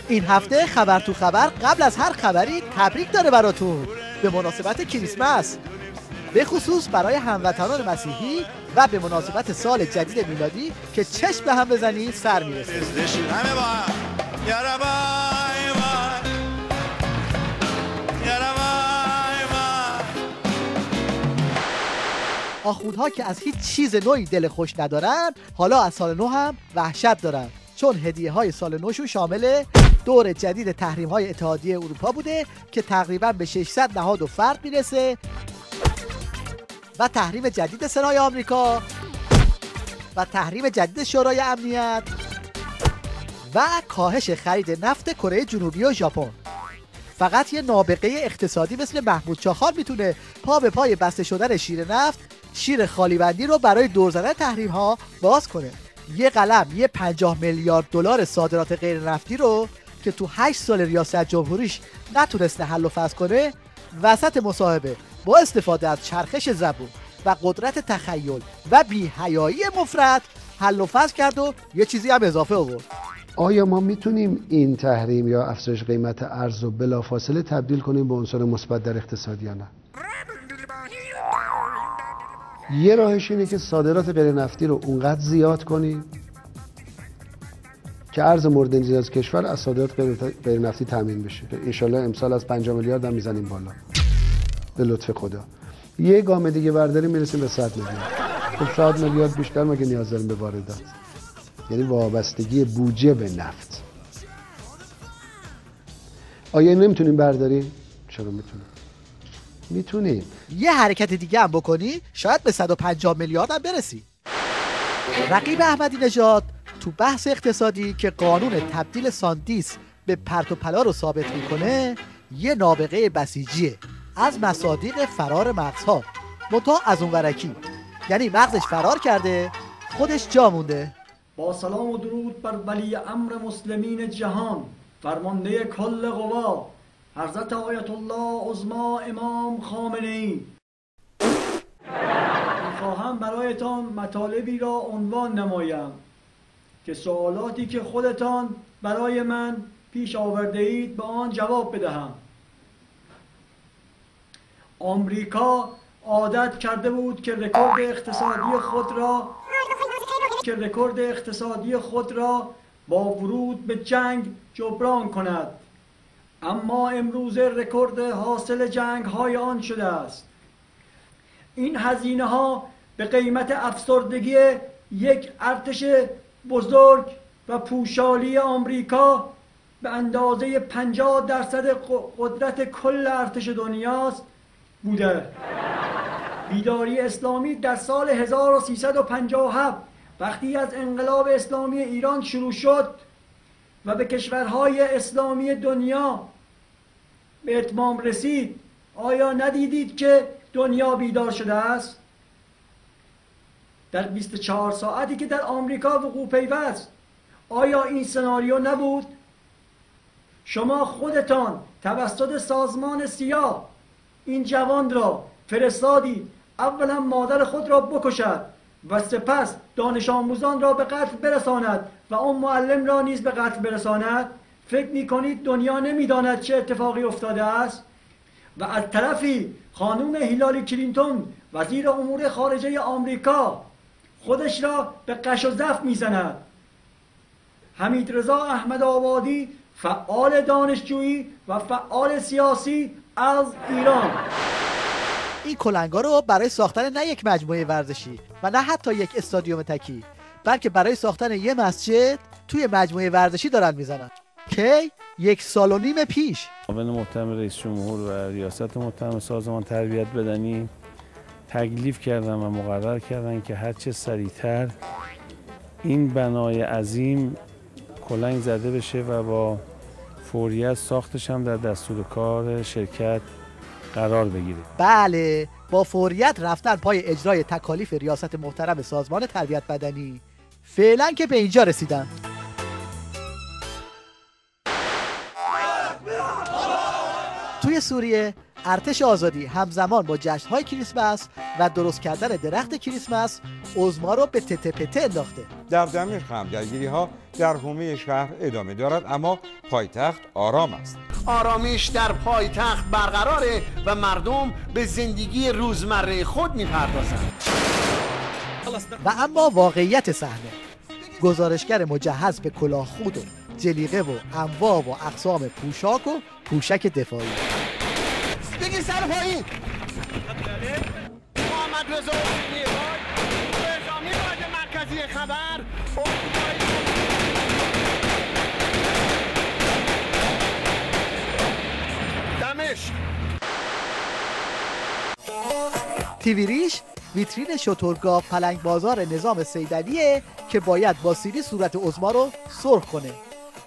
این هفته خبر تو خبر قبل از هر خبری تبریک داره براتون به مناسبت کریسمس، به خصوص برای هموطنان مسیحی و به مناسبت سال جدید میلادی که چشم به هم بزنید سر میرسه. آخوندها که از هیچ چیز نوعی دل خوش ندارن حالا از سال نو هم وحشت دارن، چون هدیه های سال نوشون شامل دور جدید تحریم های اتحادیه اروپا بوده که تقریبا به 600 نهاد و فرد میرسه و تحریم جدید سنای آمریکا و تحریم جدید شورای امنیت و کاهش خرید نفت کره جنوبی و ژاپن. فقط یه نابغه اقتصادی مثل محمود چاخان میتونه پا به پای بسته شدن شیر نفت، شیر خالیبندی رو برای دور زدن تحریم ها باز کنه. یه قلم یه 50 میلیارد دلار صادرات غیر نفتی رو که تو 8 سال ریاست جمهوریش نتونسته حل و فصل کنه، وسط مصاحبه با استفاده از چرخش زبون و قدرت تخیل و بی‌حیایی مفرط حل و فصل کرد و یه چیزی هم اضافه آورد. آیا ما میتونیم این تحریم یا افزایش قیمت ارز رو بلافاصله تبدیل کنیم به عنصر مثبت در اقتصاد یا نه؟ یه راهش اینه که صادرات غیر نفتی رو اونقدر زیاد کنیم که ارز مورد نیاز کشور از صادرات غیر نفتی تامین بشه. انشالله امسال از 50 میلیارد هم میزنیم بالا به لطف خدا. یه گام دیگه برداریم میرسیم به 100 میلیارد. خب 100 میلیارد بیشتر مگه نیاز داریم به واردات؟ یعنی وابستگی بودجه به نفت. آیا نمیتونیم برداریم؟ چرا میتونیم؟ میتونیم. یه حرکت دیگه هم بکنی شاید به 150 میلیارد هم برسی. رقیب احمدی نژاد تو بحث اقتصادی که قانون تبدیل ساندیس به پرت و پلا رو ثابت میکنه یه نابغه بسیجیه از مصادیق فرار مغزها، منتها از اون ورکی، یعنی مغزش فرار کرده خودش جا مونده. با سلام و درود بر ولی امر مسلمین جهان، فرمانده کل قوا، حضرت آیت الله عظما امام خامنه‌ای. می‌خواهم برایتان مطالبی را عنوان نمایم که سوالاتی که خودتان برای من پیش آورده اید به آن جواب بدهم. آمریکا عادت کرده بود که رکورد اقتصادی خود را با ورود به جنگ جبران کند، اما امروزه رکورد حاصل جنگ های آن شده است. این هزینه ها به قیمت افسردگی یک ارتش بزرگ و پوشالی آمریکا به اندازه 50% قدرت کل ارتش دنیاست بوده. بیداری اسلامی در سال 1357 وقتی از انقلاب اسلامی ایران شروع شد و به کشورهای اسلامی دنیا به اتمام رسید، آیا ندیدید که دنیا بیدار شده است؟ در 24 ساعتی که در آمریکا وقوع پیوست آیا این سناریو نبود؟ شما خودتان توسط سازمان سیاه این جوان را فرستادید اولا مادر خود را بکشد و سپس دانش آموزان را به قتل برساند و اون معلم را نیز به قتل برساند. فکر می‌کنید دنیا نمی‌داند چه اتفاقی افتاده است؟ و از طرفی خانم هیلاری کلینتون وزیر امور خارجه آمریکا خودش را به قش و زف می‌زند. حمیدرضا احمدآبادی فعال دانشجویی و فعال سیاسی از ایران این کلنگا رو برای ساختن نه یک مجموعه ورزشی و نه حتی یک استادیوم تکی، بلکه برای ساختن یه مسجد توی مجموعه ورزشی دارن میزنن. کی؟ 1.5 سال پیش. معاون محترم رئیس جمهور و ریاست محترم سازمان تربیت بدنی تکلیف کردن و مقرر کردن که هرچه سریعتر این بنای عظیم کلنگ زده بشه و با فوریت ساختش هم در دستور کار شرکت قرار بگیره. بله، با فوریت رفتن پای اجرای تکالیف ریاست محترم سازمان تربیت بدنی. فعلا که به اینجا رسیدن. توی سوریه ارتش آزادی همزمان با جشن‌های کریسمس و درست کردن درخت کریسمس عظما رو به تته پته انداخته. در دمشق هم درگیری‌ها در حومه شهر ادامه دارد، اما پایتخت آرام است. آرامش در پایتخت برقراره و مردم به زندگی روزمره خود می‌پردازند. و اما واقعیت صحنه، گزارشگر مجهز به کلاهخود و جلیقه و انواع و اقسام پوشاک و پوشک دفاعی. بگیر سر پایین. محمد رضا نظامی باید مرکزی خبر. دمشق. تیوی ریش ویترین شترگاو پلنگ بازار نظام سیدعلیه که باید با سیلی صورت عظما رو سرخ کنه.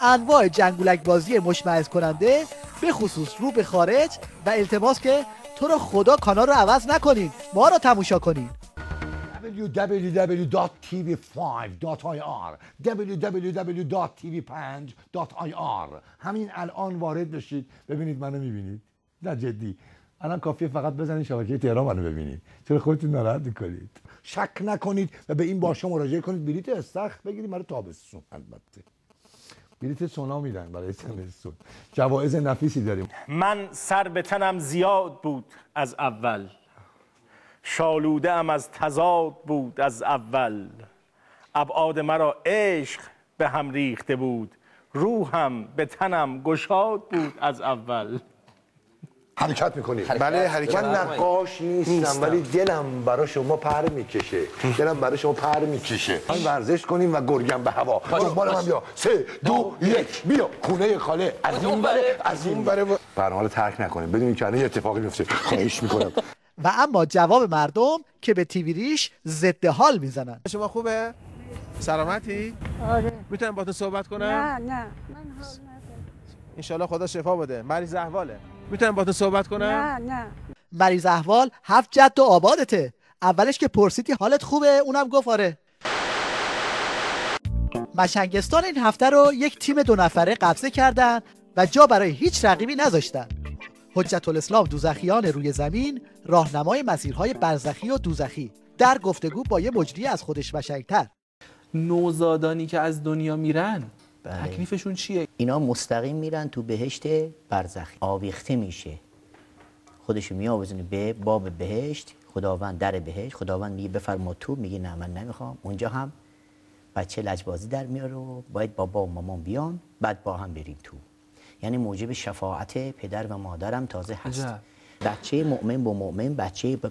انواع جنگولک بازی مشمئز کننده به خصوص رو به خارج و التماس که تو رو خدا کانال رو عوض نکنین، ما رو تماشا کنین. www.tv5.ir www.tv5.ir همین الان وارد بشید ببینید منو میبینید. نه جدی الان کافیه فقط بزنید شبکه تهران منو ببینید. چرا خودتون ناراحت میکنید؟ شک نکنید و به این باشه مراجعه کنید. بلیط استخر بگیرید برای تابستون. البته بلیط سونا میدن برای زمستون. جوایز نفیسی داریم. من سر به تنم زیاد بود از اول، شالوده ام از تضاد بود از اول، ابعاد مرا عشق به هم ریخته بود، روحم به تنم گشاد بود از اول. حرکت میکنید؟ بله حرکت. من نقاش نیستم ولی دلم برای شما پر میکشه. دلم برای شما پر میکشه. من ورزش کنیم و گرگم به هوا. دنبال من بیا. 3 2 1 بیا. خونه خاله از این بره از این بره. برنامه رو ترک نکنید بدون اینکه یه اتفاقی بیفته. خواهش میکنم. و اما جواب مردم که به تیوی ریش ضد حال میزنن. شما خوبه؟ سلامتی؟ آره. میتونم با تو صحبت کنم؟ نه من حال ندارم. انشالله خدا شفا بده. مریض احواله. میتونم با تو صحبت کنم؟ نه مریض احوال 7 جد و آبادته. اولش که پرسیدی حالت خوبه اونم گفت آره. مشنگستان این هفته رو یک تیم 2 نفره قبضه کردن و جا برای هیچ رقیبی نذاشتن. حجت الاسلام دوزخیان روی زمین، راهنمای مسیرهای برزخی و دوزخی، در گفتگو با یه مجری از خودش مشنگتر. نوزادانی که از دنیا میرن تکلیفشون چیه؟ اینا مستقیم میرن تو بهشت برزخی، آویخته میشه، خودشو میآویزونه به باب بهشت. خداوند در بهشت، خداوند میگه بفرما تو، میگه نه من نمیخوام. اونجا هم بچه لجبازی در میاره و باید بابا و مامان بیان بعد با هم بریم تو. یعنی موجب شفاعت پدر و مادرم تازه هست. بچه مؤمن با مؤمن، بچه به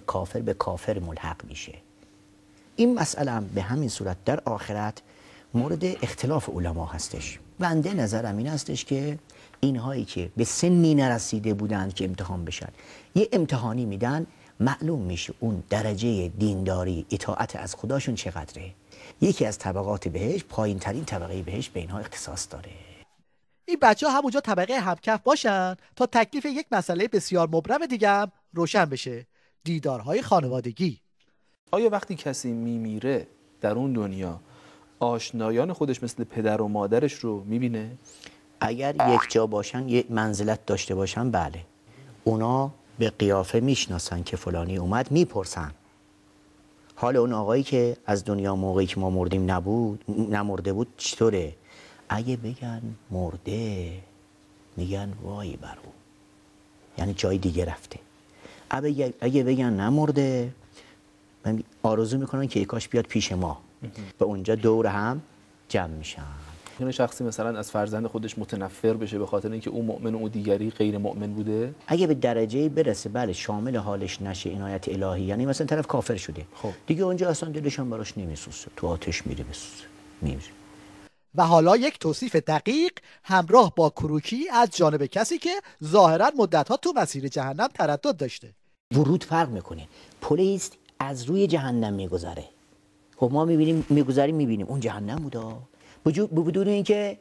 کافر ملحق میشه. این مسئله هم به همین صورت در آخرت مورد اختلاف علما هستش. بنده نظرم این هستش که اینهایی که به سنی نرسیده بودند که امتحان بشن، یه امتحانی میدن، معلوم میشه اون درجه دینداری اطاعت از خداشون چقدره. یکی از طبقات بهشت، پایین ترین طبقه بهشت به اینها اختصاص داره. این بچه ها همونجا طبقه همکف باشن تا تکلیف یک مسئله بسیار مبرم دیگه هم روشن بشه، دیدارهای خانوادگی. آیا وقتی کسی میمیره در اون دنیا آشنایان خودش مثل پدر و مادرش رو میبینه؟ اگر یک جا باشن، یک منزلت داشته باشن، بله. اونا به قیافه میشناسن که فلانی اومد، میپرسن حال اون آقایی که از دنیا موقعی که ما مردیم نمرده بود چطوره؟ اگه بگن مرده میگن وای بر او، یعنی جای دیگه رفته. اگه بگن نمرده آرزو میکنن که کاش بیاد پیش ما و اونجا دور هم جمع میشن. این شخصی مثلا از فرزند خودش متنفر بشه به خاطر اینکه اون مؤمن و اون دیگری غیر مؤمن بوده؟ اگه به درجه برسه بله، شامل حالش نشه عنایت الهی، یعنی مثلا طرف کافر شده، خب دیگه اونجا اصلا دلشان براش نمیسوزه، تو آتش میره بسوزه، میمیره. و حالا یک توصیف دقیق همراه با کروکی از جانب کسی که ظاهرا مدت‌ها تو مسیر جهنم تردد داشته. ورود فرق میکنه. پلیس از روی جهنم میگذره. خب ما میبینیم اون جهنم بودا، بدون اینکه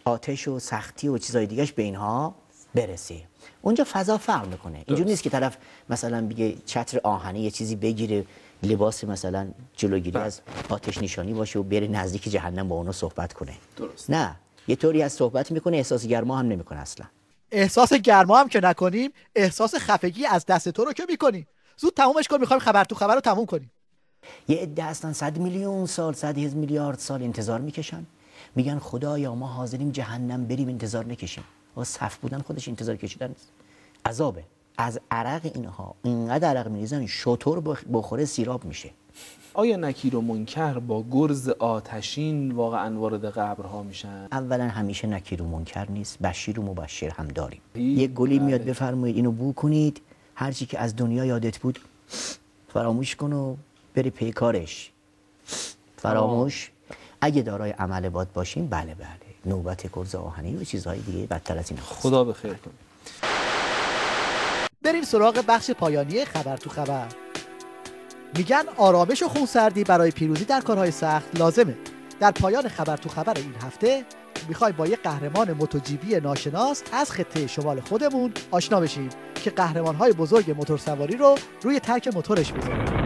آتش و سختی و چیزای دیگهش به اینها برسه. اونجا فضا فرق میکنه. اینجوری نیست که طرف مثلا بگه چتر آهنی یه چیزی بگیره، لباس مثلا جلوگیری از آتش نشانی باشه و بره نزدیک جهنم با اونا صحبت کنه. درست. نه، یه طوری از صحبت میکنه احساس گرما هم نمیکنه اصلا. احساس گرما هم که نکنیم، احساس خفگی از دست تو رو که میکنیم. زود تمومش کن، میخوایم خبر تو خبر رو تموم کنیم. یه عده هستن 100 میلیون سال، 100 میلیارد سال انتظار میکشن، میگن خدایا ما حاضریم جهنم بریم انتظار نکشیم. و صف بودن خودش انتظار کشیدن نیست، عذابه. از عرق اینها اینقدر عرق میریزن شطور بخوره سیراب میشه. آیا نکیر و منکر با گرز آتشین واقعا وارد قبرها میشن؟ اولا همیشه نکیر و منکر نیست، بشیر و مبشر هم داریم. یک گلی میاد بفرمایید اینو بو کنید، هر چی که از دنیا یادت بود فراموش کن و بری پی کارش. فراموش. اگه دارای عمل باد باشیم بله نوبت گرز آهنی و چیزهای دیگه بدتر از این هست. خدا به خیر کنه. بریم سراغ بخش پایانی خبر تو خبر. میگن آرامش و خونسردی برای پیروزی در کارهای سخت لازمه. در پایان خبر تو خبر این هفته میخوایم با یک قهرمان موتوجیپی ناشناس از خطه شمال خودمون آشنا بشیم که قهرمان‌های بزرگ موتورسواری رو روی ترک موتورش میذاره.